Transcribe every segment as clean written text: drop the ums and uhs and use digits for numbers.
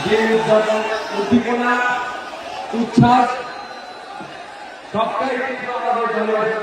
যে উদ্দীপনা উচ্ছ্বাস সবটাই কিন্তু আমাদের জলবায়ু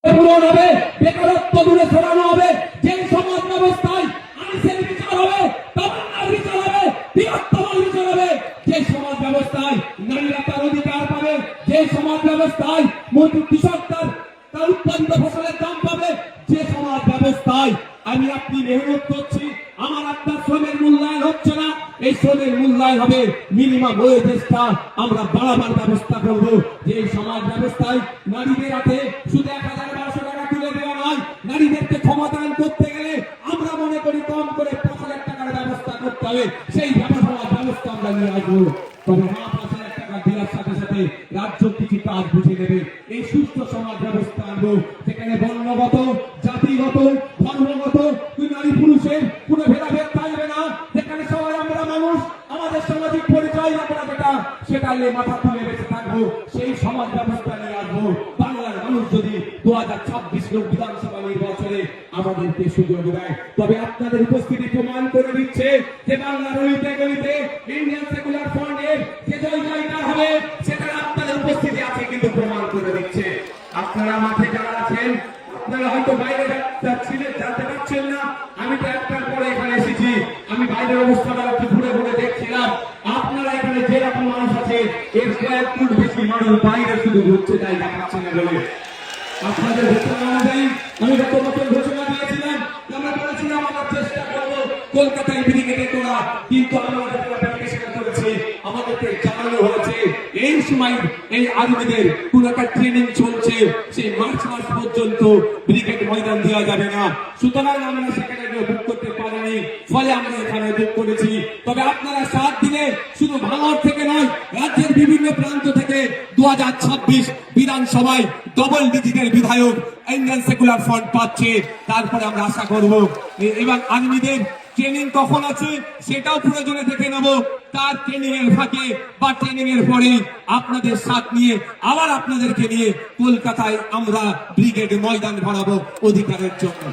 পূরণ হবে, বেকারত্ব দূরে সরানো হবে, যে সমাজ ব্যবস্থায় আইনের বিচার হবে, তামান্নার বিচার হবে, বৃহত্তম বিচার হবে, যে সমাজ ব্যবস্থায় নারীরা তার অধিকার পাবে, যে সমাজ ব্যবস্থায় কৃষক তার উৎপাদিত ফসলের দাম পাবে, যে সমাজ ব্যবস্থায় আমি আপনি মেহনত করছি, আমার আপনার শ্রমের মূল্যায়ন হচ্ছে না, এই শ্রমের মূল্যায়ন হবে, মিনিমাম ওয়েজেসটা আমরা বাড়াবার ব্যবস্থা করব। যে সমাজ ব্যবস্থায় নারীদের হাতে শুধু ১,১২০০ টাকা তুলে দেওয়া নয়, নারীদেরকে ক্ষমতায়ন করতে গেলে আমরা মনে করি কম করে ৫,০০০ টাকার ব্যবস্থা করতে হবে, সেই সমাজ ব্যবস্থা আমরা নিয়ে আসবো। তবে ৫,০০০ টাকা দেওয়ার সাথে সাথে রাজ্য কিছু কাজ বুঝে নেবে, এই সুস্থ সমাজ ব্যবস্থা আনবো, যেখানে বর্ণগত, জাতিগত, ধর্মগত, নারী পুরুষের কোনো ভেদাভেদ থাকবে না, যেখানে সবাই আমরা মানুষ, আমাদের সামাজিক পরিচয় আমরা সেটা নিয়ে মাথা তুলে বেঁচে থাকবো, সেই সমাজ ব্যবস্থা নিয়ে আসবো। বাংলার মানুষ যদি 2026 বিধানসভা নির্বাচনে আমাদেরকে সুযোগ দেয়, তবে আপনাদের উপস্থিতি প্রমাণ করে দিচ্ছে যে বাংলার গলিতে গলিতে ইন্ডিয়ান সেকুলার ফ্রন্টের যে জয়গান হবে, সেটা আপনাদের উপস্থিতি আছে কিন্তু প্রমাণ করে দিচ্ছে। আপনারা মাঠে যারা আছেন, আপনারা হয়তো বাইরে যাচ্ছিলেন, জানতে পারছেন না, আমি তো একটার পরে এখানে এসেছি, আমি বাইরের অবস্থাটা একটু ঘুরে ঘুরে দেখছিলাম। আপনারা এখানে যেরকম মানুষ আছে, এর কয়েক গুণ বেশি মানুষ বাইরে শুধু ঘুরছে, তাই দেখাচ্ছে না বলে। আপনাদের ঘোষণা অনুযায়ী আমি গত বছর ঘোষণা দিয়েছিলাম, আমরা বলেছিলাম আমরা চেষ্টা করবো কলকাতায় ব্রিগেডে তোলা, কিন্তু আমরা করেছি, আমাদেরকে জানানো হয়েছে এই সময় এই আর্মিদের কোন একটা ট্রেনিং চলছে, সেই মার্চ মাস পর্যন্ত ব্রিগেড ময়দান দেওয়া যাবে না, সুতরাং আমরা সেখানে বুক করতে পারিনি, ফলে আমরা এখানে বুক করেছি। তবে আপনারা সাথ দিলে শুধু ভাঙড় থেকে নয়, রাজ্যের বিভিন্ন প্রান্ত থেকে 2026 বিধানসভায় ডবল ডিজিটের বিধায়ক ইন্ডিয়ান সেকুলার ফ্রন্ট পাচ্ছে। তারপরে আমরা আশা করব এবং আর্মিদের ট্রেনিং কখন আছে সেটাও প্রয়োজনে দেখে নেব, তার ট্রেনিং এর ফাঁকে বা ট্রেনিং এর পরে আপনাদের সাথ নিয়ে আবার আপনাদেরকে নিয়ে কলকাতায় আমরা ব্রিগেড ময়দান বানাবো অধিকারের জন্য।